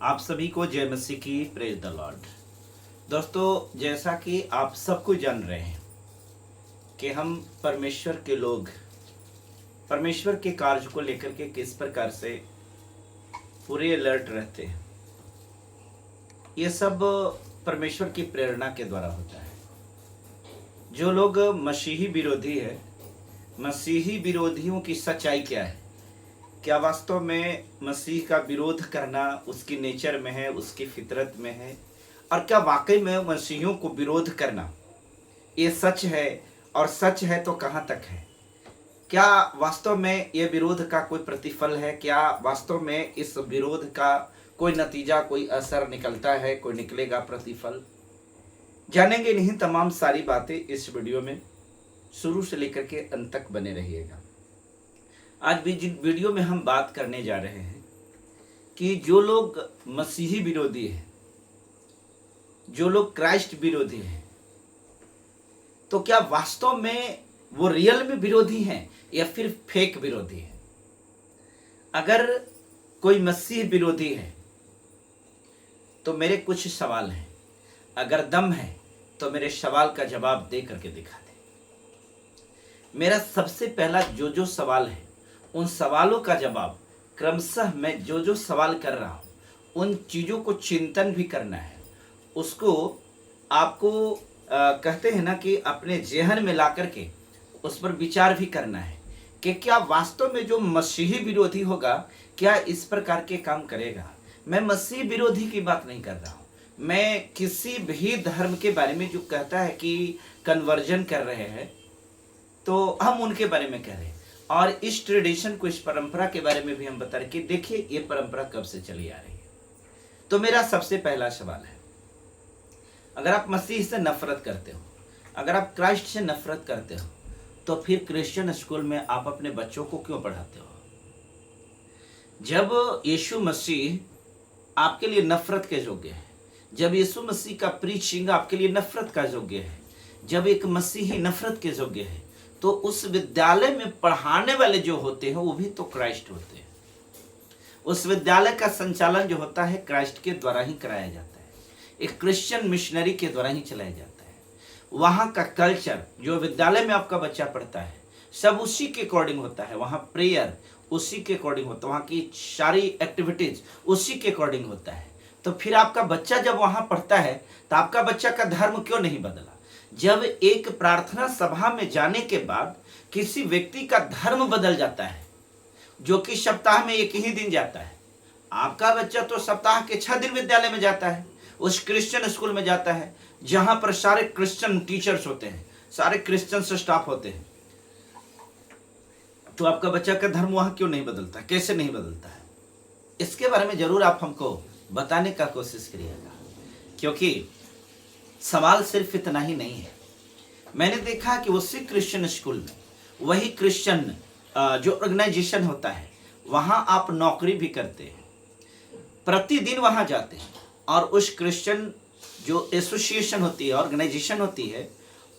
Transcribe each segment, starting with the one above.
आप सभी को जय मसीह की, प्रेज द लॉर्ड। दोस्तों, जैसा कि आप सब कुछ जान रहे हैं कि हम परमेश्वर के लोग परमेश्वर के कार्य को लेकर के किस प्रकार से पूरे अलर्ट रहते हैं, ये सब परमेश्वर की प्रेरणा के द्वारा होता है। जो लोग मसीही विरोधी है, मसीही विरोधियों की सच्चाई क्या है? क्या वास्तव में मसीह का विरोध करना उसकी नेचर में है, उसकी फितरत में है? और क्या वाकई में मसीहियों को विरोध करना ये सच है? और सच है तो कहाँ तक है? क्या वास्तव में ये विरोध का कोई प्रतिफल है? क्या वास्तव में इस विरोध का कोई नतीजा, कोई असर निकलता है, कोई निकलेगा प्रतिफल? जानेंगे नहीं तमाम सारी बातें इस वीडियो में, शुरू से लेकर के अंत तक बने रहिएगा। आज भी जिन वीडियो में हम बात करने जा रहे हैं कि जो लोग मसीही विरोधी हैं, जो लोग क्राइस्ट विरोधी हैं, तो क्या वास्तव में वो रियल में विरोधी हैं या फिर फेक विरोधी हैं? अगर कोई मसीह विरोधी है तो मेरे कुछ सवाल हैं। अगर दम है तो मेरे सवाल का जवाब दे करके दिखा दे। मेरा सबसे पहला जो सवाल है, उन सवालों का जवाब क्रमशः मैं जो सवाल कर रहा हूं उन चीज़ों को चिंतन भी करना है। उसको आपको कहते हैं ना कि अपने जेहन में ला करके उस पर विचार भी करना है कि क्या वास्तव में जो मसीही विरोधी होगा क्या इस प्रकार के काम करेगा। मैं मसीह विरोधी की बात नहीं कर रहा हूँ, मैं किसी भी धर्म के बारे में जो कहता है कि कन्वर्जन कर रहे हैं तो हम उनके बारे में कह रहे हैं। और इस ट्रेडिशन को, इस परंपरा के बारे में भी हम बता रहे कि देखिए ये परंपरा कब से चली आ रही है। तो मेरा सबसे पहला सवाल है, अगर आप मसीह से नफरत करते हो, अगर आप क्राइस्ट से नफरत करते हो, तो फिर क्रिश्चियन स्कूल में आप अपने बच्चों को क्यों पढ़ाते हो? जब यीशु मसीह आपके लिए नफरत के योग्य है, जब यीशु मसीह का प्रीचिंग आपके लिए नफरत का योग्य है, जब एक मसीही नफरत के योग्य है, तो उस विद्यालय में पढ़ाने वाले जो होते हैं वो भी तो क्राइस्ट होते हैं। उस विद्यालय का संचालन जो होता है क्राइस्ट के द्वारा ही कराया जाता है, एक क्रिश्चियन मिशनरी के द्वारा ही चलाया जाता है। वहाँ का कल्चर, जो विद्यालय में आपका बच्चा पढ़ता है, सब उसी के अकॉर्डिंग होता है। वहाँ प्रेयर उसी के अकॉर्डिंग होता है, वहाँ की सारी एक्टिविटीज उसी के अकॉर्डिंग होता है। तो फिर आपका बच्चा जब वहाँ पढ़ता है तो आपका बच्चा का धर्म क्यों नहीं बदला? जब एक प्रार्थना सभा में जाने के बाद किसी व्यक्ति का धर्म बदल जाता है, जो कि सप्ताह में एक ही दिन जाता है, आपका बच्चा तो सप्ताह के 6 दिन विद्यालय में जाता है, उस क्रिश्चियन स्कूल में जाता है जहां पर सारे क्रिश्चियन टीचर्स होते हैं, सारे क्रिश्चियन स्टाफ होते हैं, तो आपका बच्चा का धर्म वहां क्यों नहीं बदलता? कैसे नहीं बदलता है? इसके बारे में जरूर आप हमको बताने का कोशिश करिएगा, क्योंकि सवाल सिर्फ इतना ही नहीं है। मैंने देखा कि उसी क्रिश्चियन स्कूल में, वही क्रिश्चियन जो ऑर्गेनाइजेशन होता है, वहां आप नौकरी भी करते हैं, प्रतिदिन वहां जाते हैं, और उस क्रिश्चियन जो एसोसिएशन होती है, ऑर्गेनाइजेशन होती है,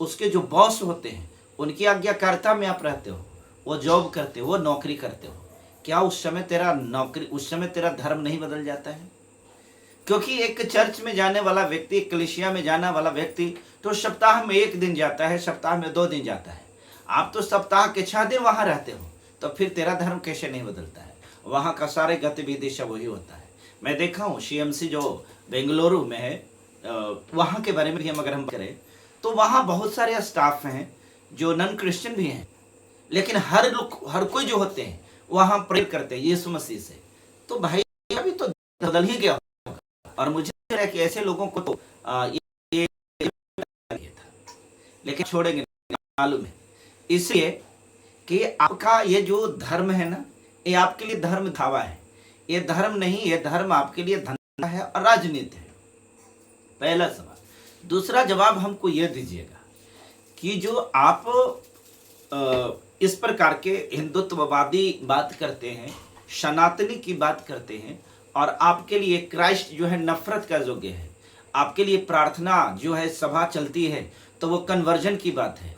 उसके जो बॉस होते हैं उनकी आज्ञाकारिता में आप रहते हो, वो जॉब करते हो, वो नौकरी करते हो। क्या उस समय तेरा धर्म नहीं बदल जाता है? क्योंकि एक चर्च में जाने वाला व्यक्ति, एक कलीसिया में जाने वाला व्यक्ति तो सप्ताह में 1 दिन जाता है, सप्ताह में 2 दिन जाता है। आप तो सप्ताह के 6 दिन वहां रहते हो, तो फिर तेरा धर्म कैसे नहीं बदलता है? वहां का सारे गतिविधि सब वही होता है। मैं देखा हूँ CMC जो बेंगलुरु में है, वहाँ के बारे में भी अगर हम करें तो वहाँ बहुत सारे स्टाफ हैं जो नॉन क्रिश्चियन भी हैं, लेकिन हर कोई जो होते हैं वहाँ प्रे करते हैं यीशु मसीह से। तो भाई अभी तो बदल ही गया। और मुझे लग रहा है कि ऐसे लोगों को तो ये था, लेकिन छोड़ेंगे मालूम है, इसलिए कि आपका ये जो धर्म है ना, ये आपके लिए धर्म धावा है, ये धर्म नहीं, ये धर्म आपके लिए धंधा है और राजनीति है। पहला सवाल। दूसरा जवाब हमको यह दीजिएगा कि जो आप इस प्रकार के हिंदुत्ववादी बात करते हैं, सनातनी की बात करते हैं, और आपके लिए क्राइस्ट जो है नफरत का योग्य है, आपके लिए प्रार्थना जो है सभा चलती है तो वो कन्वर्जन की बात है,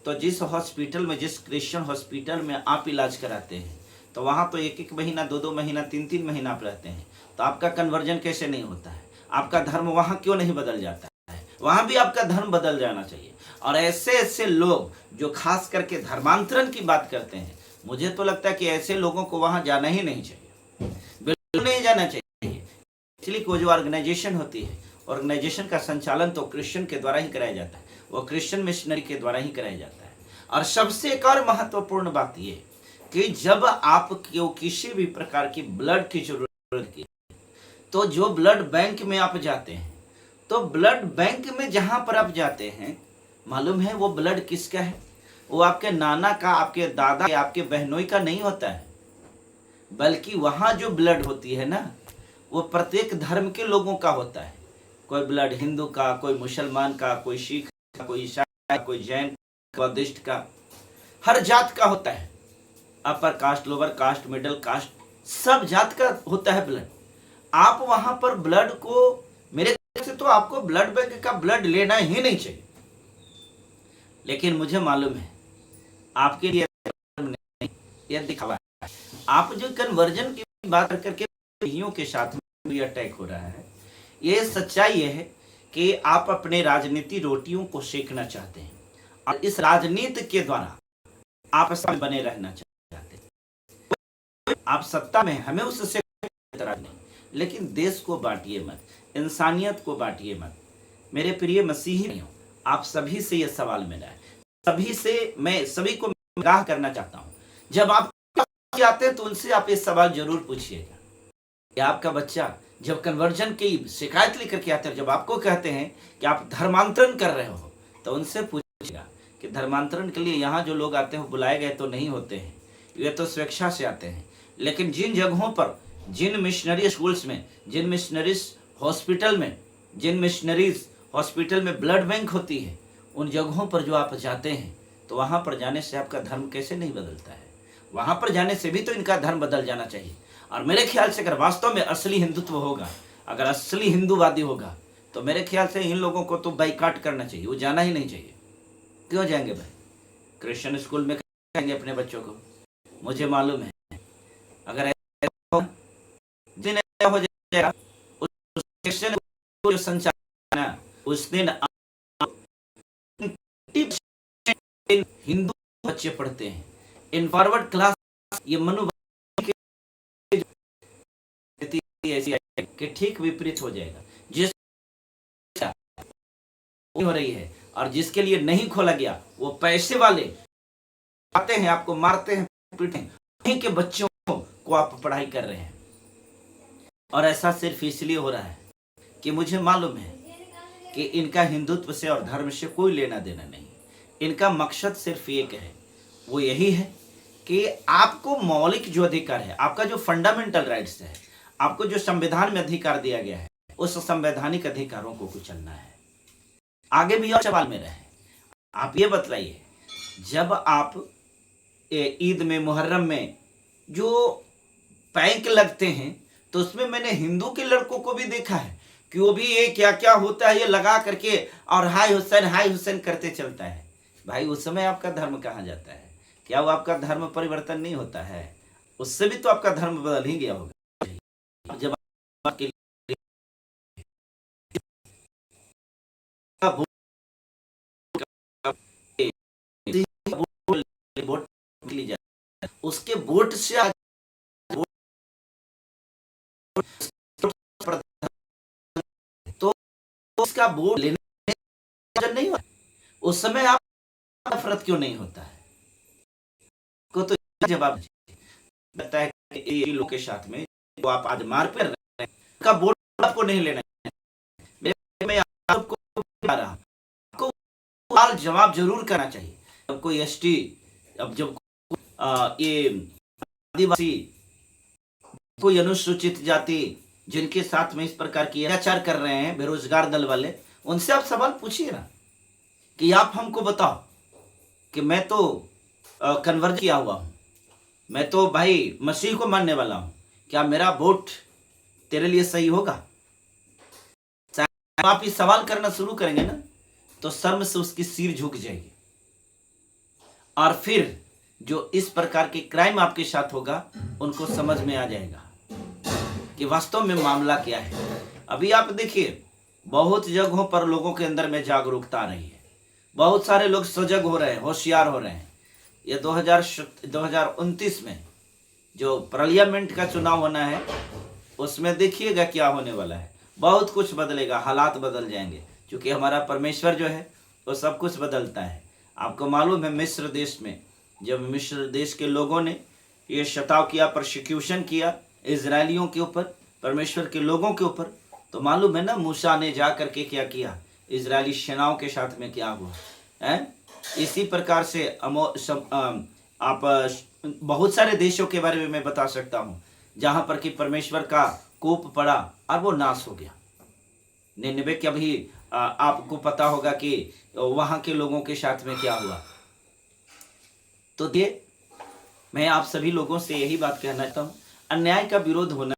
तो जिस हॉस्पिटल में, जिस क्रिश्चियन हॉस्पिटल में आप इलाज कराते हैं, तो वहाँ तो 1-1 महीना, 2-2 महीना, 3-3 महीना आप रहते हैं, तो आपका कन्वर्जन कैसे नहीं होता है? आपका धर्म वहां क्यों नहीं बदल जाता है? वहां भी आपका धर्म बदल जाना चाहिए। और ऐसे ऐसे लोग जो खास करके धर्मांतरण की बात करते हैं, मुझे तो लगता है कि ऐसे लोगों को वहां जाना ही नहीं चाहिए, बिल्कुल नहीं जाना चाहिए। इसलिए वो जो ऑर्गेनाइजेशन होती है, ऑर्गेनाइजेशन का संचालन तो क्रिश्चियन के द्वारा ही कराया जाता है, वो क्रिश्चियन मिशनरी के द्वारा ही कराया जाता है। और सबसे एक और महत्वपूर्ण बात ये कि जब आपको किसी भी प्रकार की ब्लड की जरूरत की, तो जो ब्लड बैंक में आप जाते हैं, तो ब्लड बैंक में जहां पर आप जाते हैं, मालूम है वो ब्लड किसका है? वो आपके नाना का, आपके दादा, आपके बहनोई का नहीं होता है, बल्कि वहां जो ब्लड होती है ना, वो प्रत्येक धर्म के लोगों का होता है। कोई ब्लड हिंदू का, कोई मुसलमान का, कोई सिख का, कोई ईसाई का, कोई जैन, बौद्धिस्ट का, हर जात का होता है। Upper caste, lower caste, middle caste, सब जात का होता है ब्लड। आप वहां पर ब्लड को, मेरे ख्याल से तो आपको ब्लड बैंक का ब्लड लेना ही नहीं चाहिए। लेकिन मुझे मालूम है आपके लिए नहीं, यह दिखावा है। आप जो कन्वर्जन की बात करके के साथ में भी अटैक हो रहा है, ये सच्चाई ये है कि आप अपने राजनीति रोटियों को सेकना चाहते हैं और इस राजनीति के द्वारा आप सत्ता में बने रहना चाहते हैं। आप सत्ता में, हमें उससे एतराज नहीं, लेकिन देश को बांटिए मत, इंसानियत को बांटिए मत। मेरे प्रिय मसीही भाइयों, आप सभी से यह सवाल मेरा है, सभी से मैं सभी को आगाह करना चाहता हूं, जब आप आते हैं तो उनसे आप ये सवाल जरूर पूछिएगा कि आपका बच्चा जब कन्वर्जन की शिकायत लेकर के आते हैं, जब आपको कहते हैं कि आप धर्मांतरण कर रहे हो, तो उनसे पूछिएगा कि धर्मांतरण के लिए यहाँ जो लोग आते हैं बुलाए गए तो नहीं होते हैं, ये तो स्वेच्छा से आते हैं। लेकिन जिन जगहों पर, जिन मिशनरी स्कूल्स में, जिन मिशनरीज हॉस्पिटल में, जिन मिशनरीज हॉस्पिटल में ब्लड बैंक होती है, उन जगहों पर जो आप जाते हैं, तो वहाँ पर जाने से आपका धर्म कैसे नहीं बदलता है? वहाँ पर जाने से भी तो इनका धर्म बदल जाना चाहिए। और मेरे ख्याल से अगर वास्तव में असली हिंदुत्व होगा, अगर असली हिंदूवादी होगा, तो मेरे ख्याल से इन लोगों को तो बाइकाट करना चाहिए, वो जाना ही नहीं चाहिए। क्यों जाएंगे भाई? क्रिश्चियन स्कूल में करेंगे अपने बच्चों को? मुझे मालूम है अगर दिन हो जाएगा, उस क्रिश्चियन जो संचालन है, उस दिन हिंदू बच्चे पढ़ते हैं इन फॉरवर्ड क्लास, ये मनु ऐसी कि ठीक विपरीत हो जाएगा। जिस हो रही है और जिसके लिए नहीं खोला गया, वो पैसे वाले आते हैं, आपको मारते हैं, पीटते हैं, उन्हीं के बच्चों को आप पढ़ाई कर रहे हैं। और ऐसा सिर्फ इसलिए हो रहा है कि मुझे मालूम है कि इनका हिंदुत्व से और धर्म से कोई लेना देना नहीं। इनका मकसद सिर्फ एक है, वो यही है कि आपको मौलिक जो अधिकार है, आपका जो फंडामेंटल राइट्स है, आपको जो संविधान में अधिकार दिया गया है, उस संवैधानिक अधिकारों को कुचलना है। आगे भी और सवाल मेरा है, आप ये बतलाइए, जब आप ईद में, मुहर्रम में जो पैक लगते हैं, तो उसमें मैंने हिंदू के लड़कों को भी देखा है कि वो भी ये क्या क्या होता है ये लगा करके और हाय हुसैन करते चलता है। भाई उस समय आपका धर्म कहाँ जाता है? क्या वो आपका धर्म परिवर्तन नहीं होता है? उससे भी तो आपका धर्म बदल ही गया होगा। जब आपके वोट ली जाए, उसके वोट से तो उसका वोट लेने नहीं होता, उस समय आप नफरत क्यों नहीं होता है? को तो जवाब लगता है कि ये लोग के साथ में वो आप आज मार पड़ रहे हैं, का वोट आपको नहीं लेना है। मैं आपको बता रहा, आपको सवाल जवाब जरूर करना चाहिए। अब कोई एसटी, अब जब ये आदिवासी, कोई अनुसूचित जाति जिनके साथ में इस प्रकार की अत्याचार कर रहे हैं बेरोजगार दल वाले, उनसे आप सवाल पूछिए ना कि आप हमको बताओ कि मैं तो कन्वर्ट किया हुआ हूं, मैं तो भाई मसीह को मानने वाला हूं, क्या मेरा वोट तेरे लिए सही होगा? आप ये सवाल करना शुरू करेंगे ना, तो शर्म से उसकी सिर झुक जाएगी। और फिर जो इस प्रकार के क्राइम आपके साथ होगा, उनको समझ में आ जाएगा कि वास्तव में मामला क्या है। अभी आप देखिए, बहुत जगहों पर लोगों के अंदर में जागरूकता आ रही है, बहुत सारे लोग सजग हो रहे हैं, होशियार हो रहे हैं। ये 2029 में जो पार्लियामेंट का चुनाव होना है, उसमें देखिएगा क्या होने वाला है। बहुत कुछ बदलेगा, हालात बदल जाएंगे, क्योंकि हमारा परमेश्वर जो है वो सब कुछ बदलता है। आपको मालूम है, मिस्र देश में जब मिस्र देश के लोगों ने ये शताव किया, प्रोसिक्यूशन किया इजरायलियों के ऊपर, परमेश्वर के लोगों के ऊपर, तो मालूम है ना मूसा ने जा करके क्या किया, इजरायली सेनाओं के साथ में क्या हुआ है। इसी प्रकार से आप बहुत सारे देशों के बारे में मैं बता सकता हूँ जहां पर कि परमेश्वर का कोप पड़ा और वो नाश हो गया। निन्वे के अभी आपको पता होगा कि वहां के लोगों के साथ में क्या हुआ। तो ये मैं आप सभी लोगों से यही बात कहना चाहता हूँ, अन्याय का विरोध होना,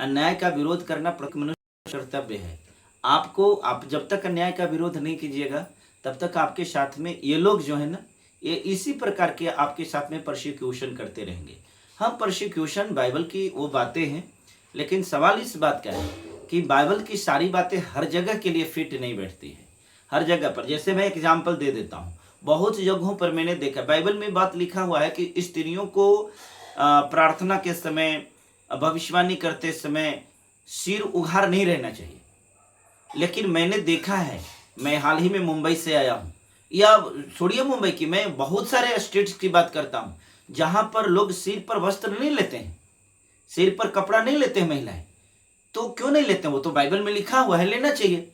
अन्याय का विरोध करना प्रति मनुष्य कर्तव्य है। आप जब तक अन्याय का विरोध नहीं कीजिएगा तब तक आपके साथ में ये लोग जो है ना, ये इसी प्रकार के आपके साथ में परसिक्यूशन करते रहेंगे। हाँ, परसिक्यूशन बाइबल की वो बातें हैं, लेकिन सवाल इस बात का है कि बाइबल की सारी बातें हर जगह के लिए फिट नहीं बैठती है। हर जगह पर, जैसे मैं एग्जाम्पल दे देता हूँ, बहुत जगहों पर मैंने देखा बाइबल में बात लिखा हुआ है कि स्त्रियों को प्रार्थना के समय, भविष्यवाणी करते समय सिर उघार नहीं रहना चाहिए। लेकिन मैंने देखा है, मैं हाल ही में मुंबई से आया हूँ, या छोड़िए मुंबई की, मैं बहुत सारे स्टेट्स की बात करता हूँ जहां पर लोग सिर पर वस्त्र नहीं लेते हैं, सिर पर कपड़ा नहीं लेते हैं महिलाएं। तो क्यों नहीं लेते हैं? वो तो बाइबल में लिखा हुआ है, लेना चाहिए।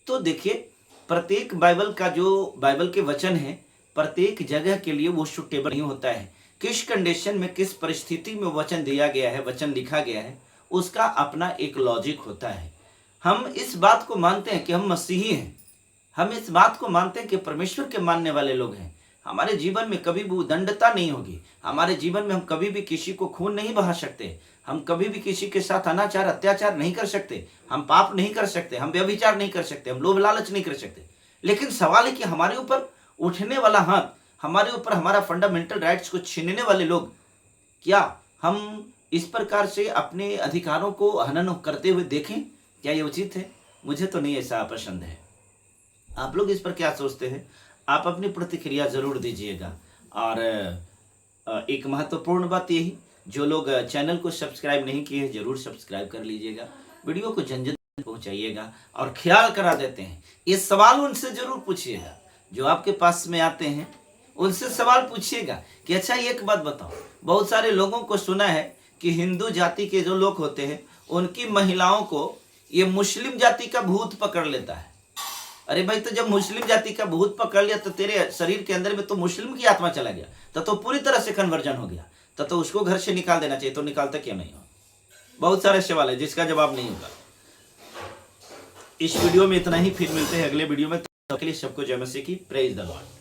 तो देखिए, प्रत्येक बाइबल के वचन है, प्रत्येक जगह के लिए वो सुटेबल नहीं होता है। किस कंडीशन में, किस परिस्थिति में वचन दिया गया है, वचन लिखा गया है, उसका अपना एक लॉजिक होता है। हम इस बात को मानते हैं कि हम मसीही हैं, हम इस बात को मानते हैं कि परमेश्वर के मानने वाले लोग हैं। हमारे जीवन में कभी भी उदंडता नहीं होगी, हमारे जीवन में हम कभी भी किसी को खून नहीं बहा सकते, हम कभी भी किसी के साथ अनाचार अत्याचार नहीं कर सकते, हम पाप नहीं कर सकते, हम व्यभिचार नहीं कर सकते, हम लोभ लालच नहीं कर सकते। लेकिन सवाल है कि हमारे ऊपर उठने वाला हाथ, हमारे ऊपर हमारा फंडामेंटल राइट्स को छीनने वाले लोग, क्या हम इस प्रकार से अपने अधिकारों को हनन करते हुए देखें? क्या ये उचित है? मुझे तो नहीं ऐसा पसंद है। आप लोग इस पर क्या सोचते हैं? आप अपनी प्रतिक्रिया जरूर दीजिएगा। और एक महत्वपूर्ण बात यही, जो लोग चैनल को सब्सक्राइब नहीं किए हैं जरूर सब्सक्राइब कर लीजिएगा, वीडियो को जन जन पहुंचाइएगा। और ख्याल करा देते हैं, ये सवाल उनसे जरूर पूछिएगा जो आपके पास में आते हैं, उनसे सवाल पूछिएगा कि अच्छा एक बात बताओ, बहुत सारे लोगों को सुना है कि हिंदू जाति के जो लोग होते हैं उनकी महिलाओं को ये मुस्लिम जाति का भूत पकड़ लेता है। अरे भाई, तो जब मुस्लिम जाति का भूत पकड़ लिया तो तेरे शरीर के अंदर में तो मुस्लिम की आत्मा चला गया, तो पूरी तरह से कन्वर्जन हो गया, तो उसको घर से निकाल देना चाहिए। तो निकालता क्यों नहीं हो? बहुत सारे सवाल है जिसका जवाब नहीं होगा। इस वीडियो में इतना ही, फिर मिलते हैं अगले वीडियो में। तब तक के लिए सबको जय मसीह की, प्रेज द लॉर्ड।